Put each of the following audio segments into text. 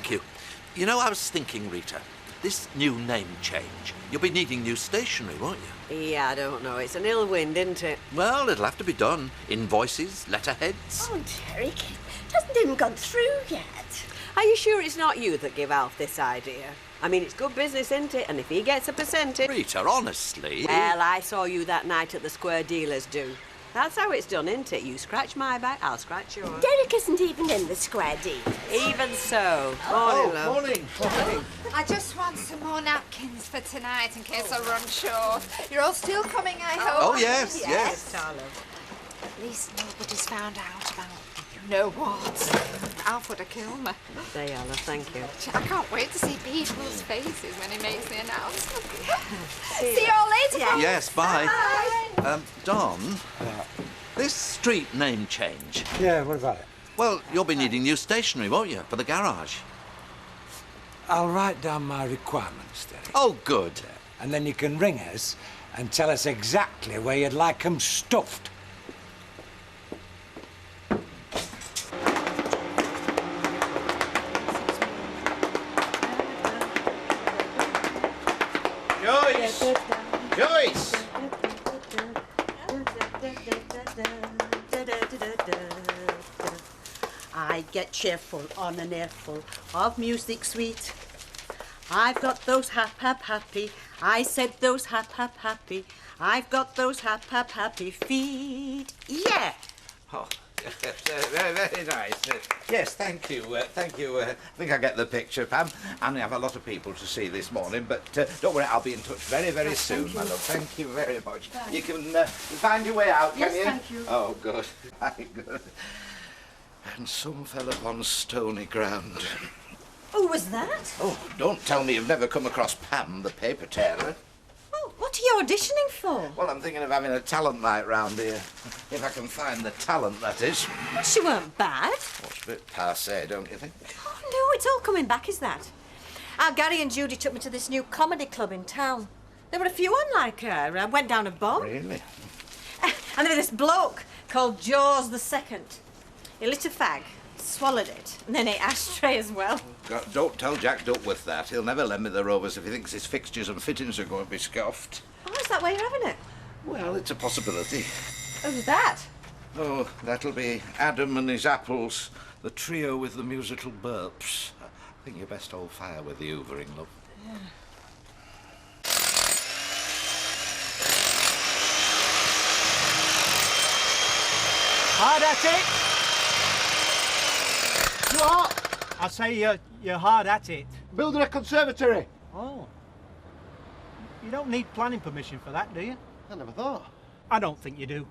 thank you. You know, I was thinking, Rita, this new name change, you'll be needing new stationery, won't you? Yeah, I don't know. It's an ill wind, isn't it? Well, it'll have to be done. Invoices, letterheads. Oh, Derek, it hasn't even gone through yet. Are you sure it's not you that give Alf this idea? I mean, it's good business, isn't it? And if he gets a percentage... Rita, honestly... Well, I saw you that night at the Square Dealers do. That's how it's done, isn't it? You scratch my back, I'll scratch yours. Derek isn't even in the Square Deal. Even so. Oh, Morning, love. morning. I just want some more napkins for tonight in case I run short. You're all still coming, I hope. Oh, yes, yes. Darling. At least nobody's found out about you-know-what. Alf would have killed me. There you are, love, thank you. I can't wait to see people's faces when he makes the announcement. See you all later. Yes, bye. Don, this street name change. Yeah, what about it? Well, you'll be needing new stationery, won't you, for the garage? I'll write down my requirements, Derek. Oh, good. And then you can ring us and tell us exactly where you'd like them stuffed. Joyce! Joyce! I get cheerful on an airful of music sweet. I've got those happy. I said those happy. I've got those happy feet. Yeah. Oh, very nice. Yes, thank you. Thank you. I think I get the picture, Pam. I only have a lot of people to see this morning, but don't worry, I'll be in touch very, very soon, my love. Thank you very much. You can find your way out, can you? Yes, thank you. Oh, good. Very good. And some fell upon stony ground. Who was that? Oh, don't tell me you've never come across Pam, the paper tearer. Oh, what are you auditioning for? Well, I'm thinking of having a talent night round here. If I can find the talent, that is. Well, she weren't bad. What's a bit passé, don't you think? Oh, no, it's all coming back, is that? Gary and Judy took me to this new comedy club in town. There were a few unlike her. I went down a bomb. Really? And there was this bloke called Jaws the Second. He lit a fag, swallowed it, and then ate ashtray as well. God, don't tell Jack Duckworth that. He'll never lend me the Rovers if he thinks his fixtures and fittings are going to be scoffed. Oh, is that why you're having it? Well, it's a possibility. Who's that? Oh, that'll be Adam and his apples, the trio with the musical burps. I think you best hold fire with the hoovering, love. Yeah. Hard at it. What? I say you're hard at it. Building a conservatory. Oh. You don't need planning permission for that, do you? I never thought. I don't think you do.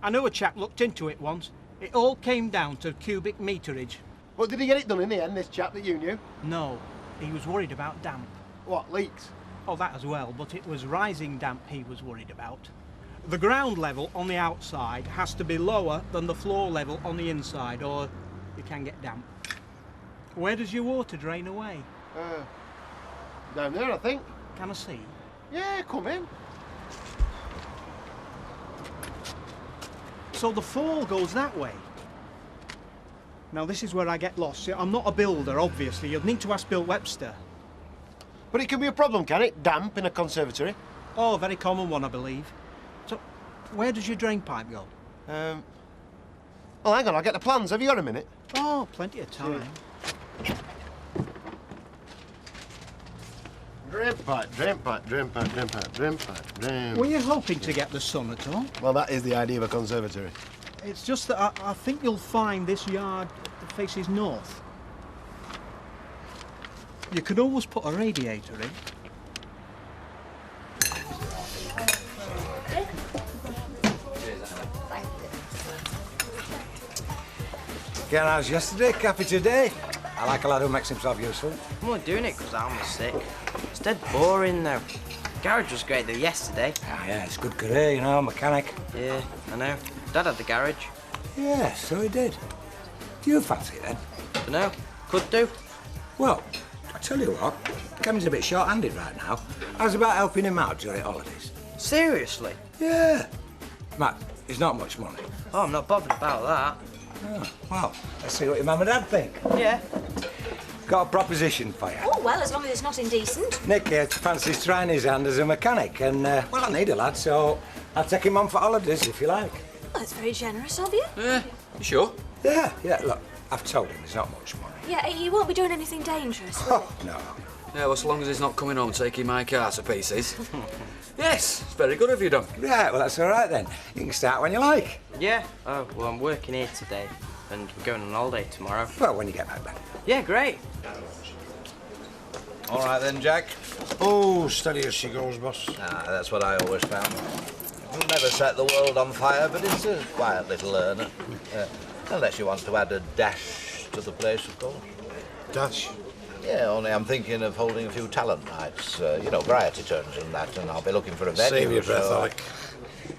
I know a chap looked into it once. It all came down to cubic meterage. But did he get it done in the end, this chap that you knew? No, he was worried about damp. What, leaks? Oh, that as well, but it was rising damp he was worried about. The ground level on the outside has to be lower than the floor level on the inside, or you can get damp. Where does your water drain away? Down there, I think. Can I see? Yeah, come in. So the fall goes that way. Now this is where I get lost. See, I'm not a builder, obviously. You'd need to ask Bill Webster. But it can be a problem, can it? Damp in a conservatory. Oh, a very common one, I believe. So, where does your drain pipe go? Well, hang on, I'll get the plans. Have you got a minute? Oh, plenty of time. Drain pipe, drain pipe, drain pipe, drain pipe, drain pipe, drain. Were you hoping to get the sun at all? Well, that is the idea of a conservatory. It's just that I think you'll find this yard that faces north. You could always put a radiator in. Again, how's yesterday? Cappy today? I like a lad who makes himself useful. I'm only doing it because I'm sick. It's dead boring though. Garage was great though yesterday. Yeah, it's a good career, you know, mechanic. Yeah, I know. Dad had the garage. Yeah, so he did. Do you fancy it then? Dunno. Could do. Well, I tell you what, Kevin's a bit short-handed right now. How's about helping him out during holidays? Seriously? Yeah. Matt, he's not much money. Oh, I'm not bothered about that. Oh, well, let's see what your mum and dad think. Yeah. Got a proposition for you. Oh, well, as long as it's not indecent. Nick fancies trying his hand as a mechanic, and, well, I need a lad, so I'll take him on for holidays, if you like. Well, that's very generous of you. You sure? Yeah, look, I've told him there's not much money. Yeah, you won't be doing anything dangerous, will Oh, no. Yeah, well, as long as he's not coming home taking my car to pieces. Yes, it's very good of you, Don. Right, well, that's all right, then. You can start when you like. Yeah. Oh, well, I'm working here today, and we're going on holiday tomorrow. Well, when you get back, then. Yeah, great. All right then, Jack. Oh, steady as she goes, boss. That's what I always found. It'll never set the world on fire, but it's a quiet little learner. Unless you want to add a dash to the place, of course. Dash? Yeah, only I'm thinking of holding a few talent nights, you know, variety turns and that, and I'll be looking for a venue. Save your breath, so Alec.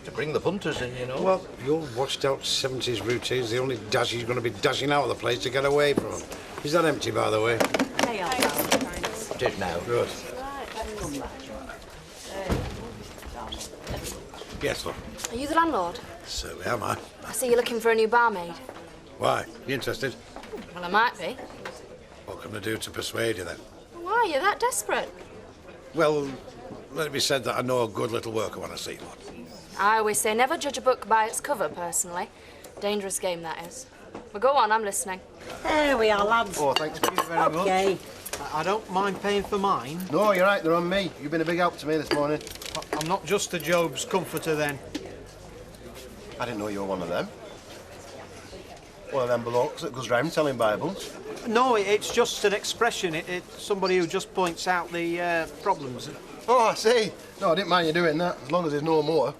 To bring the punters in, you know. Well, your washed-out 70s routine's the only dash he's going to be dashing out of the place to get away from him. Is that empty, by the way? They are. It is now. Good. Yes, love. Are you the landlord? So am I. I see you're looking for a new barmaid. Why? You interested? Well, I might be. What can I do to persuade you, then? Why are you that desperate? Well, let it be said that I know a good little worker when I see one. I always say never judge a book by its cover, personally. Dangerous game, that is. But go on, I'm listening. There we are, lads. Oh, thanks very much. Okay. I don't mind paying for mine. No, you're right, they're on me. You've been a big help to me this morning. I'm not just a Job's comforter, then. I didn't know you were one of them. One of them blokes that goes round telling Bibles. No, it's just an expression. It's somebody who just points out the problems. Oh, I see. No, I didn't mind you doing that, as long as there's no more.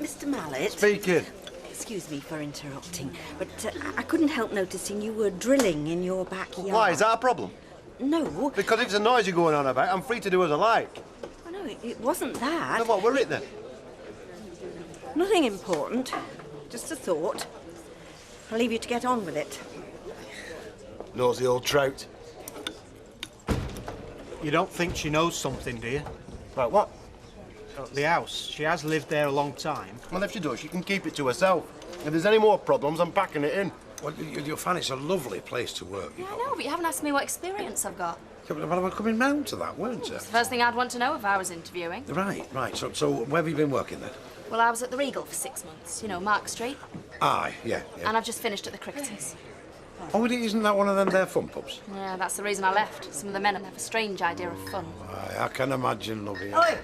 Mr. Mallet. Speaking. Excuse me for interrupting, but I couldn't help noticing you were drilling in your backyard. Why, is that a problem? No. Because if there's a noise you're going on about, I'm free to do as I like. Oh, no, it wasn't that. Then what were it then? Nothing important. Just a thought. I'll leave you to get on with it. Knows the old trout. You don't think she knows something, do you? Like what? The house. She has lived there a long time. Well, if she does, she can keep it to herself. If there's any more problems, I'm packing it in. Well, you'll find it's a lovely place to work. Yeah, I know, but you haven't asked me what experience I've got. Yeah, but I'm coming round to that, weren't you? It's the first thing I'd want to know if I was interviewing. Right. So where have you been working then? Well, I was at the Regal for 6 months, you know, Mark Street. Aye, yeah. And I've just finished at the Cricketers. Oh, isn't that one of them there fun pubs? Yeah, that's the reason I left. Some of the men have a strange idea of fun. Aye, I can imagine, lovey. Oi,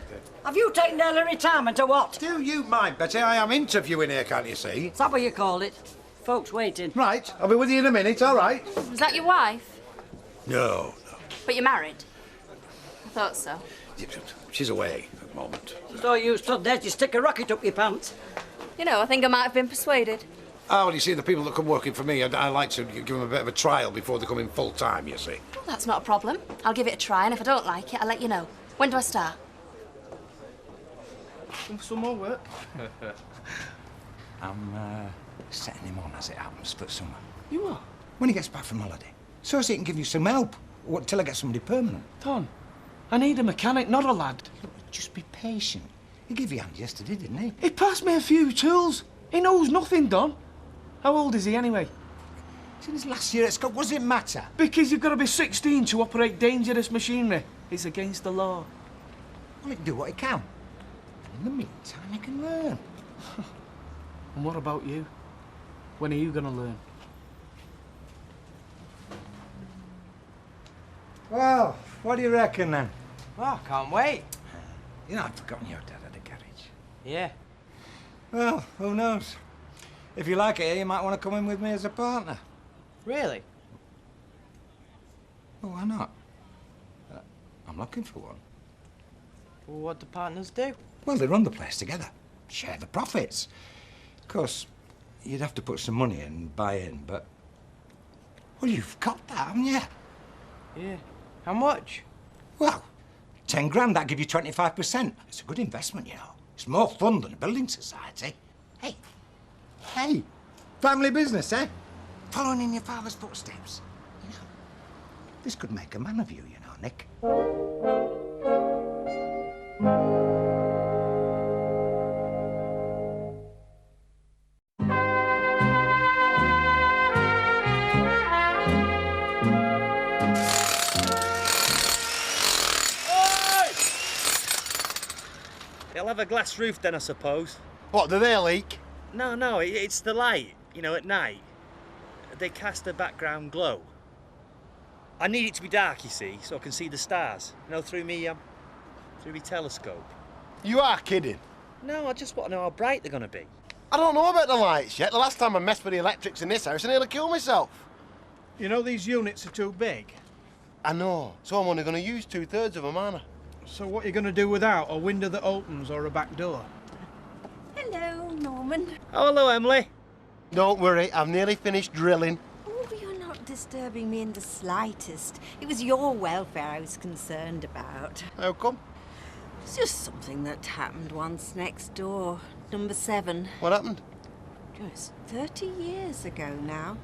have you taken early retirement or what? Do you mind, Betty? I am interviewing here, can't you see? Is that what you call it? Folks waiting. Right, I'll be with you in a minute, all right? Was that your wife? No. But you're married? I thought so. She's away at the moment. So you stood there to stick a rocket up your pants. You know, I think I might have been persuaded. Oh, well, you see, the people that come working for me, I like to give them a bit of a trial before they come in full time, you see. Well, that's not a problem. I'll give it a try, and if I don't like it, I'll let you know. When do I start? Some more work? I'm setting him on as it happens for summer. You are? When he gets back from holiday. So as he can give you some help. Till I get somebody permanent. Don, I need a mechanic, not a lad. Look, just be patient. He gave you a hand yesterday, didn't he? He passed me a few tools. He knows nothing, Don. How old is he anyway? It's in his last year at school. What does it matter? Because you've got to be 16 to operate dangerous machinery. It's against the law. Well, he can do what he can. In the meantime, he can learn. And what about you? When are you going to learn? Well, what do you reckon then? Oh, I can't wait. You know, I'd forgotten your dad had a garage. Yeah. Well, who knows? If you like it, you might want to come in with me as a partner. Really? Well, why not? I'm looking for one. Well, what do partners do? Well, they run the place together. Share the profits. Of course, you'd have to put some money in and buy in, but... Well, you've got that, haven't you? Yeah. How much? Well, 10 grand, that'd give you 25%. It's a good investment, you know. It's more fun than a building society. Hey, family business, eh? Following in your father's footsteps. You know, this could make a man of you, you know, Nick. have a glass roof then, I suppose. What, do they leak? No, it's the light, you know, at night. They cast a background glow. I need it to be dark, you see, so I can see the stars, you know, through me telescope. You are kidding. No, I just want to know how bright they're going to be. I don't know about the lights yet. The last time I messed with the electrics in this house, I nearly killed myself. You know these units are too big. I know, so I'm only going to use 2/3 of them, aren't I? So what are you going to do without? A window that opens or a back door? Hello, Norman. Oh, hello, Emily. Don't worry, I've nearly finished drilling. Oh, you're not disturbing me in the slightest. It was your welfare I was concerned about. How come? It's just something that happened once next door, number 7. What happened? It was 30 years ago now.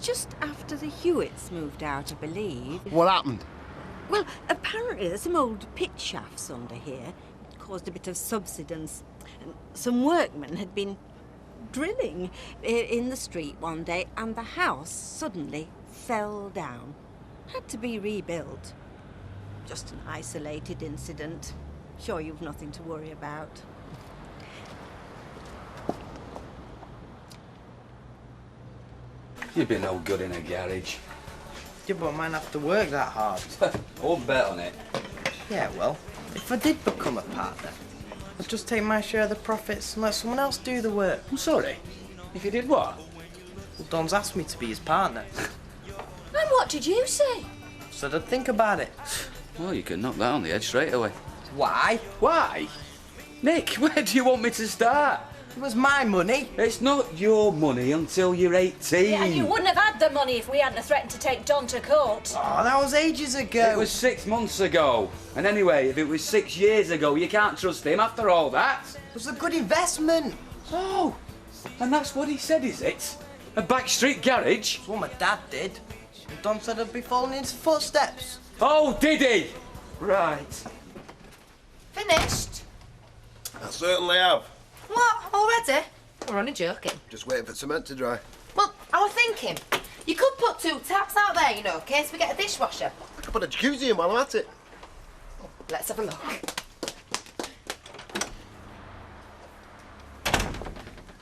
Just after the Hewitts moved out, I believe. What happened? Well, apparently there's some old pit shafts under here. It caused a bit of subsidence. And some workmen had been drilling in the street one day, and the house suddenly fell down. Had to be rebuilt. Just an isolated incident. Sure you've nothing to worry about. You've been no good in a garage. Yeah, but I might have to work that hard. Won't bet on it. Yeah, well, if I did become a partner, I'd just take my share of the profits and let someone else do the work. I'm sorry. If you did what? Well, Don's asked me to be his partner. And what did you say? Said I'd think about it. Well, you can knock that on the head straight away. Why? Why? Nick, where do you want me to start? It was my money. It's not your money until you're 18. Yeah, and you wouldn't have had the money if we hadn't threatened to take Don to court. Oh, that was ages ago. It was 6 months ago. And anyway, if it was 6 years ago, you can't trust him after all that. It was a good investment. Oh, and that's what he said, is it? A backstreet garage? That's what my dad did. And Don said I'd be following in his footsteps. Oh, did he? Right. Finished? I certainly have. What? Already? We're only joking. Just waiting for cement to dry. Well, I was thinking, you could put 2 taps out there, you know, in case we get a dishwasher. I could put a jacuzzi in while I'm at it. Let's have a look.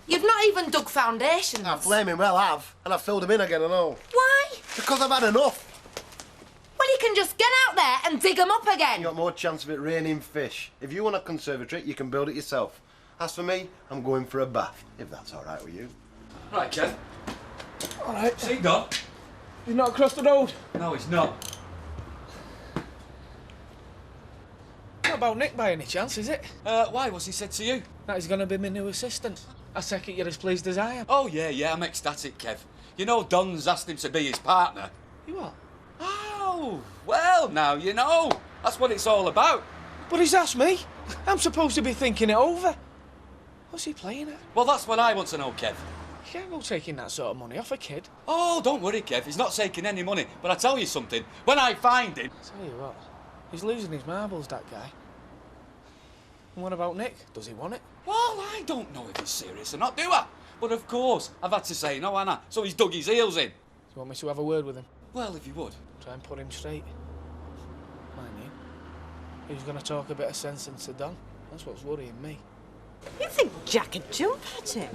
You've not even dug foundations. I flaming well have, and I've filled them in again and all. Why? Because I've had enough. Well, you can just get out there and dig them up again. You got more chance of it raining fish. If you want a conservatory, you can build it yourself. As for me, I'm going for a bath, if that's all right with you. Right, Kev. All right. See, Don? He's not across the road. No, he's not. Not about Nick by any chance, is it? Why? What's he said to you? That he's going to be my new assistant. I take it you're as pleased as I am. Oh, yeah, I'm ecstatic, Kev. You know Don's asked him to be his partner. You what? Oh, well, now you know. That's what it's all about. But he's asked me. I'm supposed to be thinking it over. What's he playing at? Well, that's what I want to know, Kev. You can't go taking that sort of money off a kid. Oh, don't worry, Kev. He's not taking any money. But I tell you something. When I find him... Tell you what, he's losing his marbles, that guy. And what about Nick? Does he want it? Well, I don't know if he's serious or not, do I? But of course, I've had to say no, Anna. So he's dug his heels in. Do you want me to have a word with him? Well, if you would. Try and put him straight. Mind you, he's going to talk a bit of sense into Don. That's what's worrying me. You think Jack would jump at him?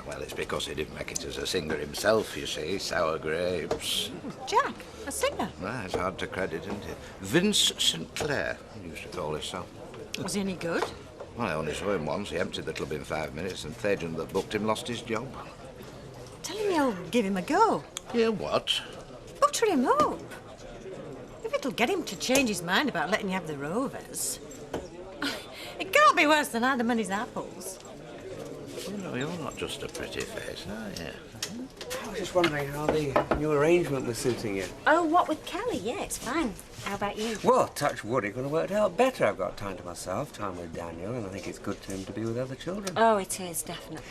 Well, it's because he didn't make it as a singer himself, you see. Sour grapes. Jack, a singer? Right, it's hard to credit, isn't it? Vince St. Clair, he used to call himself. Was he any good? Well, I only saw him once. He emptied the club in 5 minutes, and the agent that booked him lost his job. Tell him you'll give him a go. Yeah, what? Butter him up. If it'll get him to change his mind about letting you have the Rovers. It can't be worse than Adam and his apples. You know, you're not just a pretty face, are you? I was just wondering how the new arrangement was suiting you. Oh, what with Kelly? Yeah, it's fine. How about you? Well, touch wood, it could have worked out better. I've got time to myself, time with Daniel, and I think it's good to him to be with other children. Oh, it is, definitely.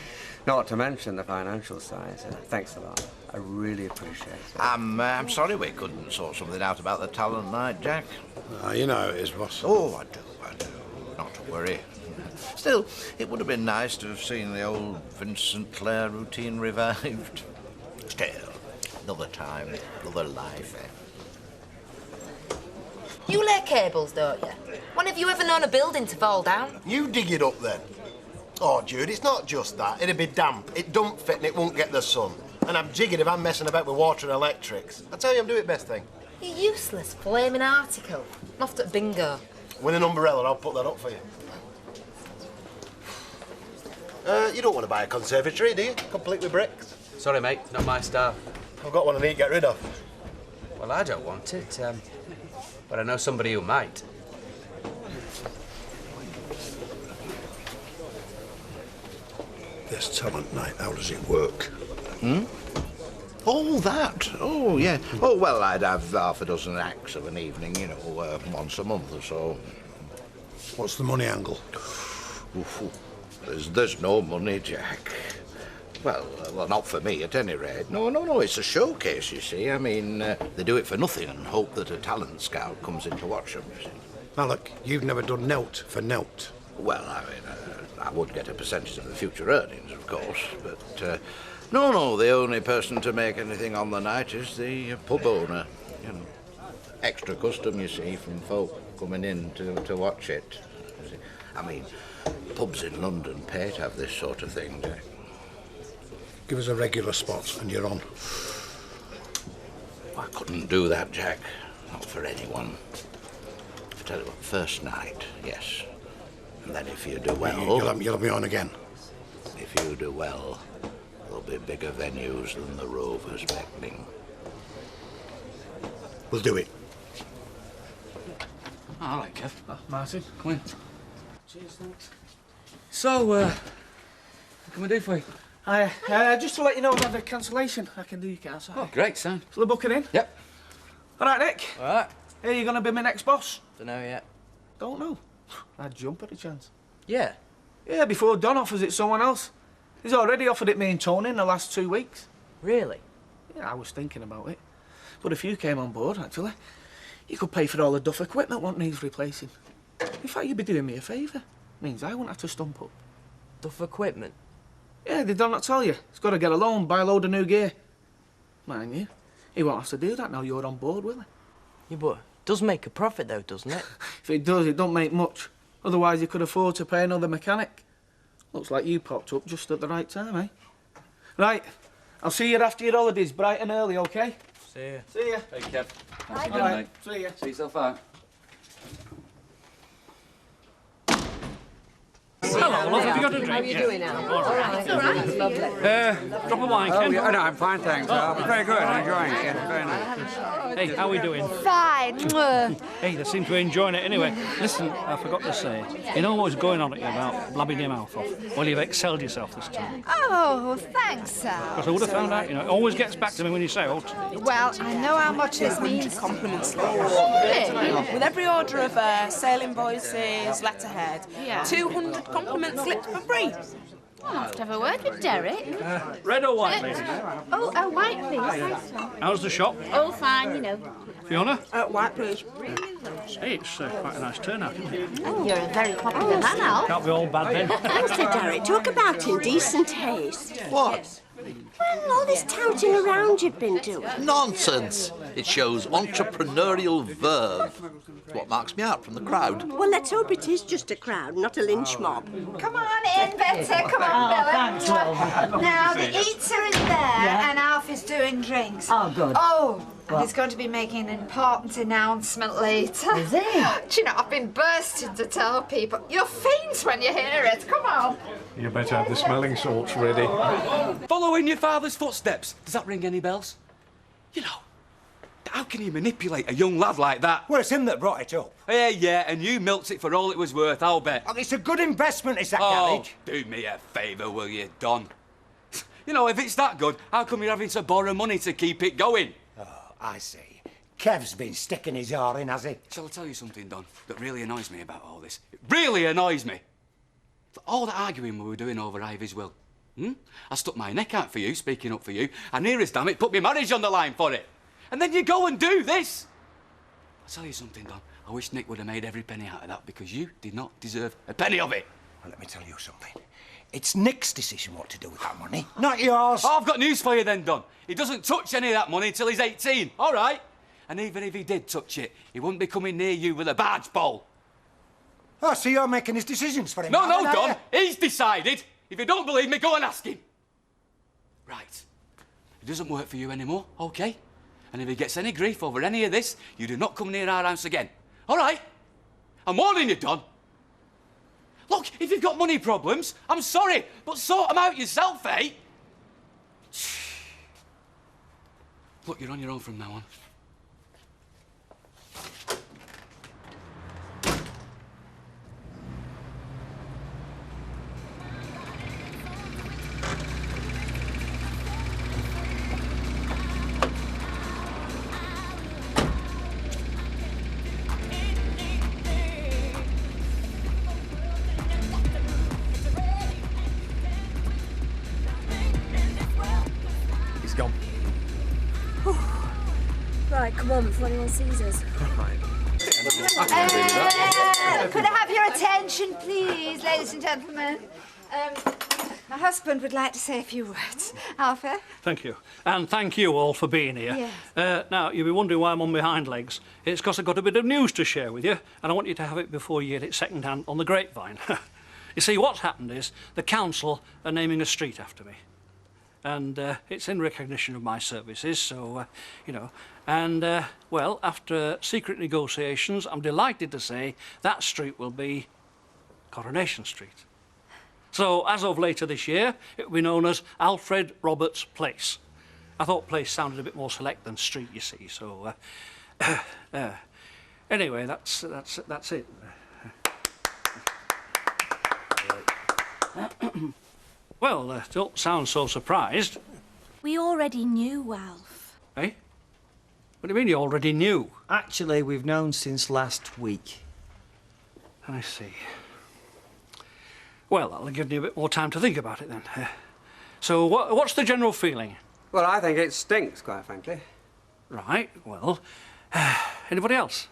Not to mention the financial side. So thanks a lot. I really appreciate it. I'm sorry we couldn't sort something out about the talent night, Jack. You know how it is, boss. Oh, I do. Not to worry. Still, it would have been nice to have seen the old Vincent Clair routine revived. Still, another time, another life, eh? You lay cables, don't you? When have you ever known a building to fall down? You dig it up then. Oh, Jude, it's not just that. It'd be damp. It don't fit and it won't get the sun. And I'm jiggered if I'm messing about with water and electrics. I tell you, I'm doing it best thing. You useless flaming article. Loft at bingo. With an umbrella, I'll put that up for you. You don't want to buy a conservatory, do you? Complete with bricks. Sorry, mate, not my style. I've got one I need to get rid of. Well, I don't want it, but I know somebody who might. This talent night, how does it work? Hmm? Oh, that. Oh, yeah. Oh, well, I'd have half a dozen acts of an evening, you know, once a month or so. What's the money angle? Oof, there's no money, Jack. Well, not for me, at any rate. No, it's a showcase, you see. I mean, they do it for nothing and hope that a talent scout comes in to watch them, you see. Alec, you've never done note for note. Well, I mean, I would get a percentage of the future earnings, of course, but, no, the only person to make anything on the night is the pub owner, you know. Extra custom, you see, from folk coming in to watch it. You see. I mean, pubs in London pay to have this sort of thing, Jack. Give us a regular spot and you're on. I couldn't do that, Jack. Not for anyone. I tell you what, first night, yes. And then if you do well... You'll have me on again. If you do well, there'll be bigger venues than the Rovers beckoning. We'll do it. Oh, all right, Kev. Martin, come in. Cheers, thanks. So, what can we do for you? Just to let you know about the cancellation, I can do your car, sorry. Oh, great, son. Shall I book it in? Yep. All right, Nick. All right. Are you going to be my next boss? Dunno yet. Don't know. I'd jump at a chance. Yeah. Yeah, before Don offers it someone else. He's already offered it me and Tony in the last 2 weeks. Really? Yeah, I was thinking about it. But if you came on board, actually, you could pay for all the duff equipment what needs replacing. In fact, you'd be doing me a favour. Means I wouldn't have to stump up. Duff equipment? Yeah, did Don not tell you? He's got to get a loan, buy a load of new gear. Mind you, he won't have to do that now you're on board, will he? Yeah, but it does make a profit, though, doesn't it? If it does, it don't make much. Otherwise, you could afford to pay another mechanic. Looks like you popped up just at the right time, eh? Right, I'll see you after your holidays, bright and early, OK? See you. See ya. Hey, Kev. Bye, All right, see ya. See yourself out. Hello, love. Have you got a drink? How are you doing, Al? All right. All right. Lovely. Drop a wine, Ken. Yeah, no, I'm fine, thanks. Very good. I'm enjoying it. Yeah, very nice. Hey, how are we doing? Fine. Hey, they seem to be enjoying it anyway. Listen, I forgot to say, you know what's going on at you about blabbing your mouth off? Well, you've excelled yourself this time. Oh, thanks, sir. Because I would have found out, you know, it always gets back to me when you say out. Well, I know how much this means. Compliments list. Really? With every order of sale invoices, letterhead, Yeah. 200 compliment slips for free. I'll have to have a word with Derek. Red or white, ladies? Oh, a white, please. How's the shop? All fine, you know. Fiona? White, please. Hey, it's quite a nice turnout, isn't it? Oh, you're a very popular man, Al. Can't be all bad then. Mr. Derek, talk about indecent taste. What? Well, all this touting around you've been doing. Nonsense. It shows entrepreneurial verve. It's what marks me out from the crowd. Well, let's hope it is just a crowd, not a lynch mob. Come on in, Betty. Come on, Bella. Now, the eater is there, and Alf is doing drinks. Oh, good. Oh, and he's going to be making an important announcement later. Is he? Do you know, I've been bursting to tell people. You'll faint when you hear it. Come on. You better have the smelling salts ready. Follow in your father's footsteps. Does that ring any bells? You know, how can you manipulate a young lad like that? Well, it's him that brought it up. Yeah, and you milked it for all it was worth, I'll bet. Oh, it's a good investment, is that, Oh, garage? do me a favour, will you, Don? You know, if it's that good, how come you're having to borrow money to keep it going? Oh, I see. Kev's been sticking his oar in, has he? Shall I tell you something, Don, that really annoys me about all this? It really annoys me. All that arguing we were doing over Ivy's will. I stuck my neck out for you, speaking up for you, and here is, damn it, put my marriage on the line for it. And then you go and do this. I'll tell you something, Don. I wish Nick would have made every penny out of that because you did not deserve a penny of it. Well, let me tell you something. It's Nick's decision what to do with that money, not yours. Oh, I've got news for you then, Don. He doesn't touch any of that money until he's 18, all right? And even if he did touch it, he wouldn't be coming near you with a barge pole. Oh, so you're making his decisions for him? No, now, no, then, are Don. He's decided. If you don't believe me, go and ask him. Right. It doesn't work for you anymore, OK? And if he gets any grief over any of this, you do not come near our house again. All right? I'm warning you, Don. Look, if you've got money problems, I'm sorry, but sort them out yourself, eh? Look, you're on your own from now on. He's gone. Right, come on before anyone sees us. Could I have your attention, please, ladies and gentlemen? My husband would like to say a few words. Arthur? Thank you. And thank you all for being here. Yes. Now, you'll be wondering why I'm on my hind legs. It's because I've got a bit of news to share with you, and I want you to have it before you get it second-hand on the grapevine. You see, what's happened is the council are naming a street after me. And it's in recognition of my services, so, you know. And, well, after secret negotiations, I'm delighted to say that street will be Coronation Street. So, as of later this year, it will be known as Alfred Roberts Place. I thought place sounded a bit more select than street, you see, so... anyway, that's it. Well, don't sound so surprised. We already knew, Alf. Eh? What do you mean you already knew? Actually, we've known since last week. I see. Well, that'll give you a bit more time to think about it then. So, what's the general feeling? Well, I think it stinks, quite frankly. Right, well, anybody else?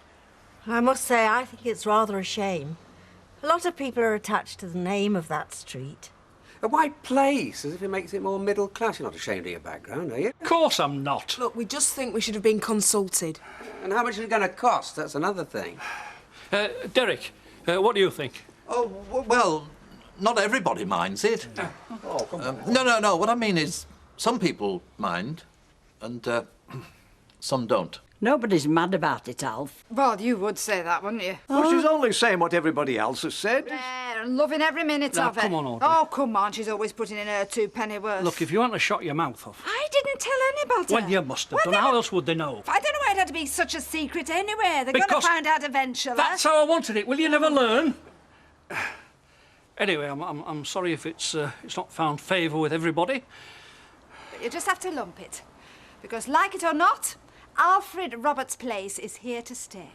I must say, I think it's rather a shame. A lot of people are attached to the name of that street. A white place, as if it makes it more middle class. You're not ashamed of your background, are you? Of course I'm not. Look, we just think we should have been consulted. And how much is it going to cost? That's another thing. Derek, what do you think? Oh, well, not everybody minds it. Oh, come on. No. What I mean is, some people mind, and some don't. Nobody's mad about it, Alf. Well, you would say that, wouldn't you? Well, she's only saying what everybody else has said. Yeah, loving every minute Now, of it. come on, Audrey. Oh, come on, she's always putting in her 2 penny worth. Look, if you hadn't have shot your mouth off... I didn't tell anybody. Well, you must have done. How else would they know? I don't know why it had to be such a secret anyway. They're going Because to find out eventually. That's how I wanted it. Will you never learn? Anyway, I'm sorry if it's not found favour with everybody. But you just have to lump it. Because, like it or not, Alfred Roberts Place is here to stay.